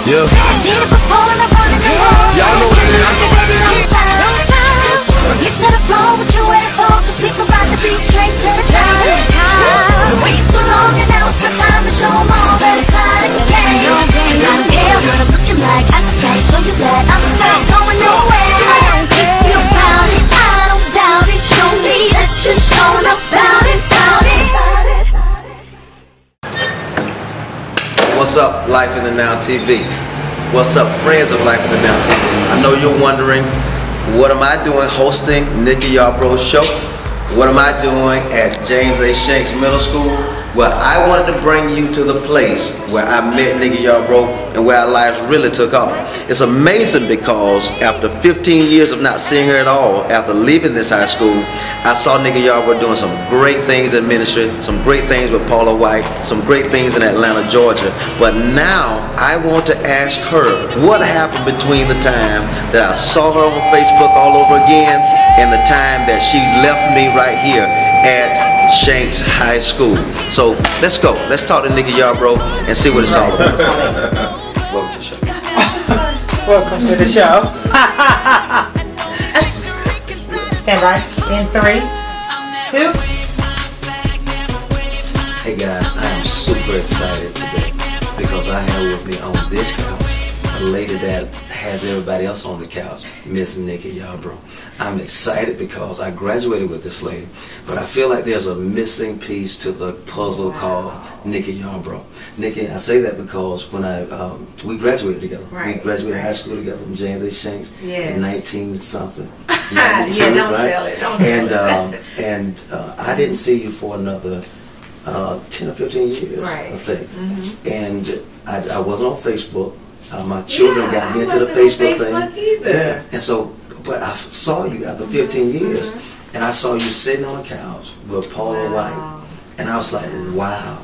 Yeah. Y'all know what it is. Get to the floor, what you waiting for? Cause we can ride the beat straight to the top. Been waiting so long and now it's my time to show them all that it's not a game. I don't care what I'm looking like, I just gotta show you that I'm not going nowhere. If you're about it, I don't doubt it. Show me that you're showing about it, about it. What's up, Life in the Now TV? What's up, friends of Life in the Now TV? I know you're wondering, what am I doing hosting Nicky Yarborough's show? What am I doing at James A. Shanks Middle School? Well, I wanted to bring you to the place where I met Nicky Yarborough and where our lives really took off. It's amazing because after 15 years of not seeing her at all, after leaving this high school, I saw Nicky Yarborough doing some great things in ministry, some great things with Paula White, some great things in Atlanta, Georgia. But now I want to ask her what happened between the time that I saw her on Facebook all over again and the time that she left me right here at Shanks High School. So let's go. Let's talk to Nicky Yarborough and see what it's all about. Welcome to the show. Welcome to the show. Stand by in 3, 2. Hey guys, I am super excited today because I have with me on this couch a lady that has everybody else on the couch, Miss Nicky Yarborough. I'm excited because I graduated with this lady, but I feel like there's a missing piece to the puzzle called Nicky Yarborough. Nicky, I say that because when we graduated together. Right. We graduated high school together from James A. Shanks in 19-something. Yeah, don't sell it. Don't sell it. And I didn't see you for another 10 or 15 years, right. I think. And I wasn't on Facebook. My children got me into the Facebook thing. Either. Yeah. And so, but I saw you after 15 years, and I saw you sitting on a couch with Paula White, and I was like, wow.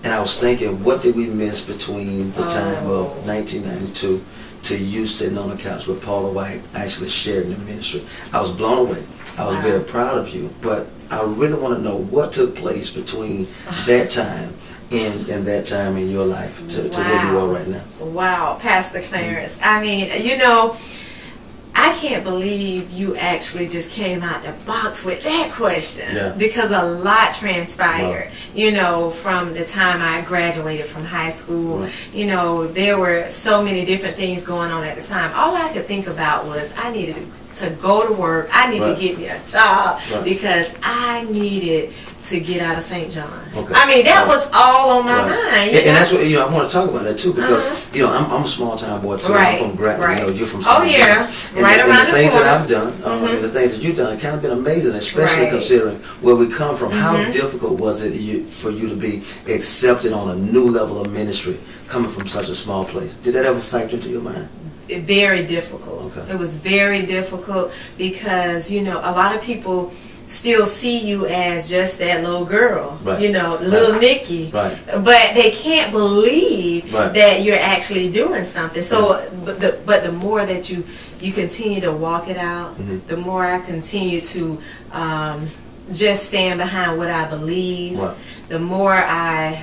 And I was thinking, what did we miss between the time of 1992 to you sitting on the couch with Paula White actually sharing the ministry? I was blown away. I was very proud of you, but I really want to know what took place between that time and that time in your life to where you are right now. Wow, Pastor Clarence. I mean, you know, I can't believe you actually just came out the box with that question, because a lot transpired, you know, from the time I graduated from high school. You know, there were so many different things going on at the time. All I could think about was I needed to go to work. I needed to get me a job because I needed to get out of St. John. I mean, that was all on my mind. And that's what, you know, I want to talk about that too because, you know, I'm a small town boy too. I'm from Grattan, you know, you're from St. John. And the things that I've done, and the things that you've done, kind of been amazing, especially considering where we come from. How difficult was it for you to be accepted on a new level of ministry coming from such a small place? Did that ever factor into your mind? Very difficult. It was very difficult because, you know, a lot of people still see you as just that little girl, you know, little Nicky, but they can't believe that you're actually doing something. So, but the more that you continue to walk it out, the more I continue to just stand behind what I believe, the more I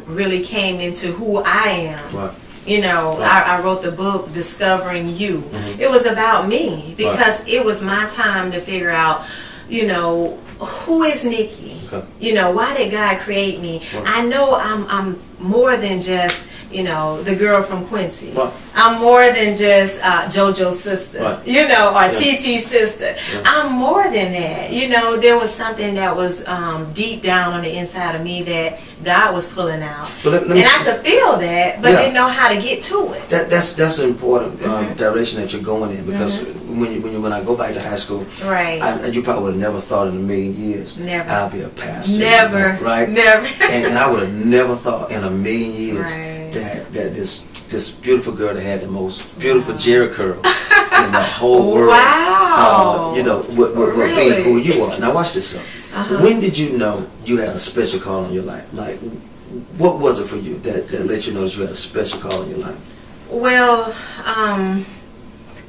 really came into who I am. You know, I wrote the book, Discovering You. It was about me because it was my time to figure out, you know, who is Nicky? You know, why did God create me? I know I'm more than just, you know, the girl from Quincy. I'm more than just JoJo's sister, you know, or TT's sister. I'm more than that. You know, there was something that was deep down on the inside of me that God was pulling out. And I could feel that, but didn't know how to get to it. That's an important direction that you're going in because when I go back to high school, you probably would have never thought in a million years I'll be a pastor. Never. And I would have never thought in a million years that this beautiful girl that had the most beautiful Jerry curl in the whole world, you know, would be who you are. Now watch this. When did you know you had a special call in your life? Like, what was it for you that let you know that you had a special call in your life? Well,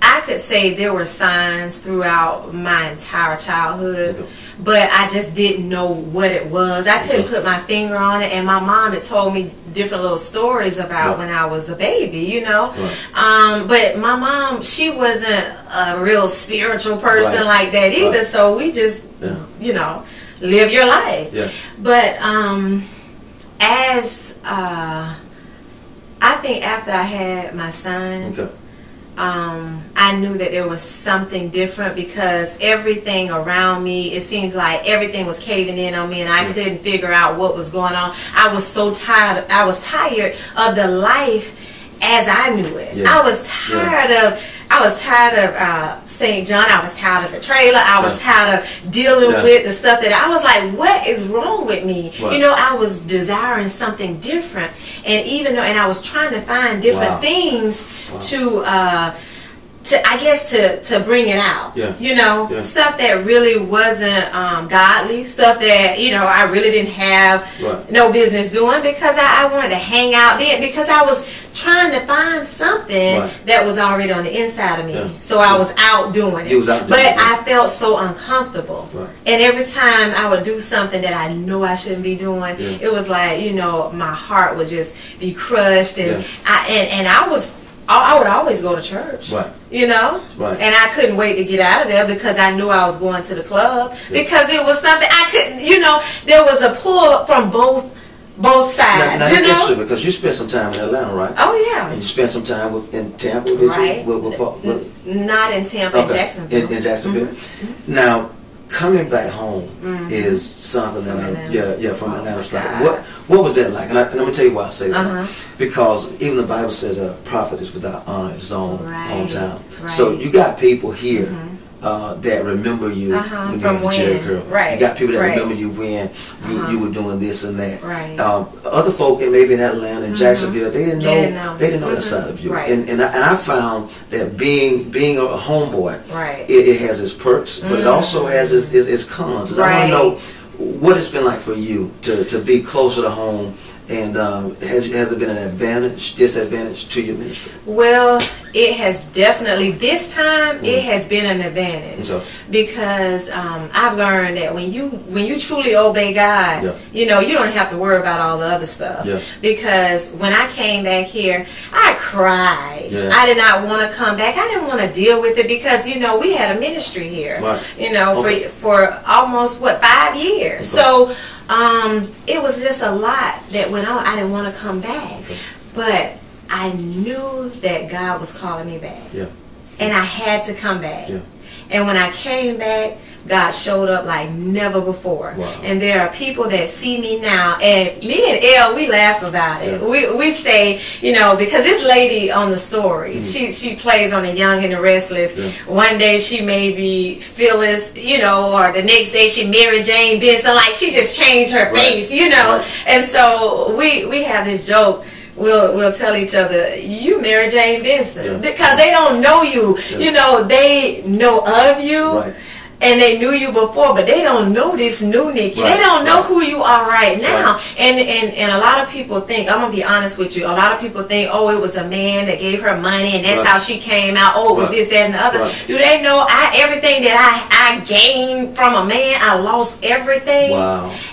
I I could say there were signs throughout my entire childhood, but I just didn't know what it was. I couldn't put my finger on it, and my mom had told me different little stories about when I was a baby, you know. But my mom, she wasn't a real spiritual person like that either, so we just, you know, live your life. But as I think after I had my son, I knew that there was something different, because everything around me, it seems like everything was caving in on me, and I couldn't figure out what was going on. I was so tired. I was tired of the life as I knew it. I was tired of. I was tired of St. John. I was tired of the trailer. I was tired of dealing with the stuff that I was like, what is wrong with me? You know, I was desiring something different, and even though, and I was trying to find different things to I guess to bring it out. You know, stuff that really wasn't godly, stuff that, you know, I really didn't have no business doing, because I wanted to hang out then, because I was trying to find something that was already on the inside of me. So I was out doing it. But I felt so uncomfortable. And every time I would do something that I know I shouldn't be doing, it was like, you know, my heart would just be crushed, and I would always go to church, you know, and I couldn't wait to get out of there, because I knew I was going to the club, because it was something I couldn't, you know, there was a pull from both sides. Now, you know, because you spent some time in Atlanta, right? Oh yeah. And you spent some time in Tampa, did you? Not in Tampa, in Jacksonville. In Jacksonville. Now, coming back home is something that from Atlanta. What was that like? And let me tell you why I say that. Because even the Bible says a prophet is without honor in his own hometown. So you got people here that remember you when you were a Jericho. You got people that remember you when you were doing this and that. Other folk, maybe in Atlanta and Jacksonville, they didn't know that side of you. And I found that being a homeboy, it has its perks, but it also has its cons. I want to know what it's been like for you to be closer to home, and has it been an advantage, disadvantage to your ministry? Well, it has definitely, this time, it has been an advantage, because I've learned that when you truly obey God, you know, you don't have to worry about all the other stuff. Because when I came back here, I cried. I did not want to come back. I didn't want to deal with it, because, you know, we had a ministry here, you know, for almost 5 years. So it was just a lot that went on. I didn't want to come back, but I knew that God was calling me back, and I had to come back. And when I came back, God showed up like never before. And there are people that see me now, and me and Elle, we laugh about it. We say, you know, because this lady on the story, she plays on The Young and the Restless. One day she may be Phyllis, you know, or the next day she Mary Jane Benson. Like, she just changed her face, you know. And so we have this joke. We'll tell each other, you Mary Jane Benson, because they don't know you. You know, they know of you. And they knew you before, but they don't know this new Nicky. They don't know who you are right now. And a lot of people think, I'm going to be honest with you, a lot of people think, oh, it was a man that gave her money and that's how she came out. Oh, it was this, that, and the other. Do they know everything that I gained from a man, I lost everything.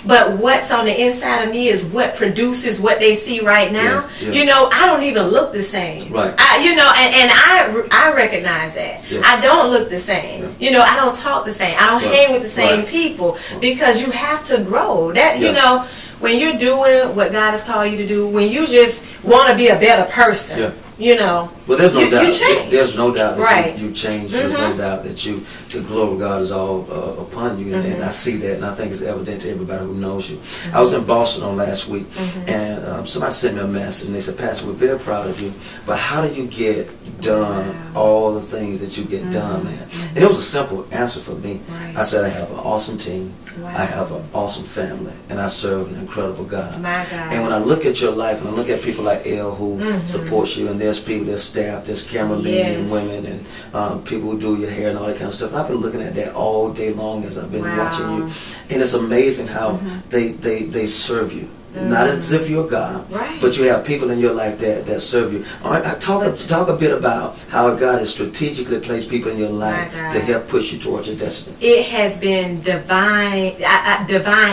But what's on the inside of me is what produces what they see right now. You know, I don't even look the same. You know, and I recognize that. I don't look the same. You know, I don't talk the same. I don't hang with the same people, because you have to grow. That you know, when you're doing what God has called you to do, when you just want to be a better person, you know, well, there's no doubt. There's no doubt that you change. There's no doubt that the glory of God is all upon you, and I see that, and I think it's evident to everybody who knows you. I was in Boston on last week, and somebody sent me a message, and they said, Pastor, we're very proud of you, but how do you get done all the things that you get done, man? And it was a simple answer for me. I said, I have an awesome team, I have an awesome family, and I serve an incredible God. My God. And when I look at your life, and I look at people like Elle who supports you, and there's people, there's staff, there's cameramen and women, and people who do your hair and all that kind of stuff. And I've been looking at that all day long as I've been watching you, and it's amazing how they serve you. Not as if you're God, right. But you have people in your life that serve you. All right, talk a bit about how God has strategically placed people in your life to help push you towards your destiny. It has been divine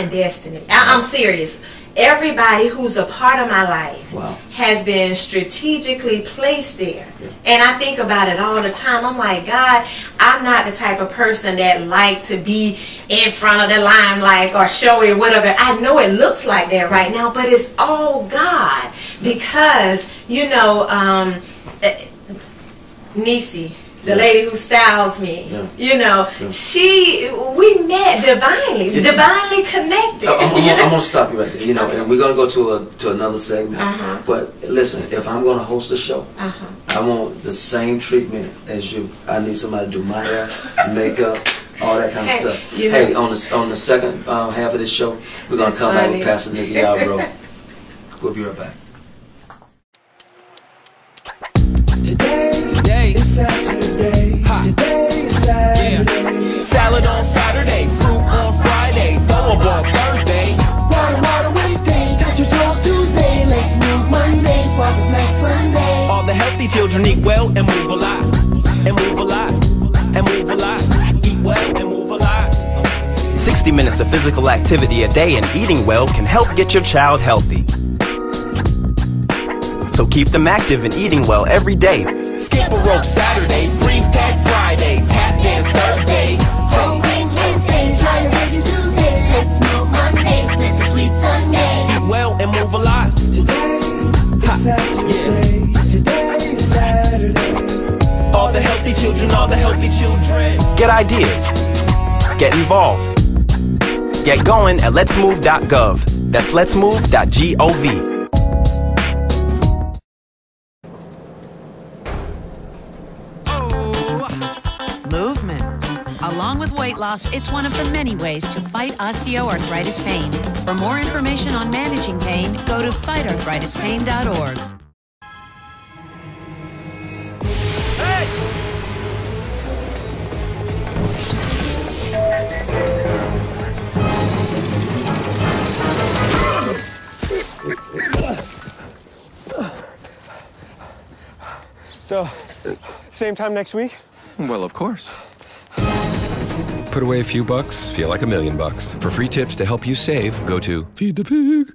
destiny. I'm serious. Everybody who's a part of my life has been strategically placed there. Yeah. And I think about it all the time. I'm like, God, I'm not the type of person that like to be in front of the limelight or show it, whatever. I know it looks like that right now, but it's all God. Because, you know, Nisi, the lady who styles me, you know, we met divinely connected. I'm gonna stop you right there. You know, and we're gonna go to another segment. But listen, if I'm gonna host a show, I want the same treatment as you. I need somebody to do my hair, makeup, all that kind of stuff. You know, hey, on the second half of this show, we're gonna come back with Pastor Nicky Yarborough. We'll be right back. Today is Saturday. Today is Saturday. Salad on Saturday, fruit on Friday, throw a ball Thursday. Water Wednesday, touch your toes Tuesday. Let's move Monday, swap snacks Sunday. All the healthy children eat well and move a lot. And move a lot. And move a lot. Eat well and move a lot. 60 minutes of physical activity a day and eating well can help get your child healthy. So keep them active and eating well every day. Skip a rope Saturday, freeze tag Friday, tap dance Thursday. Whole grains Wednesday, try a veggie Tuesday. Let's move Monday, split the sweet Sunday. Eat well and move a lot. Today is Saturday. Today is Saturday. All the healthy children, all the healthy children. Get ideas. Get involved. Get going at letsmove.gov. That's letsmove.gov. Movement. Along with weight loss, it's one of the many ways to fight osteoarthritis pain. For more information on managing pain, go to fightarthritispain.org. Hey! So, same time next week? Well, of course. Put away a few bucks, feel like $1,000,000. For free tips to help you save, go to Feed the Pig.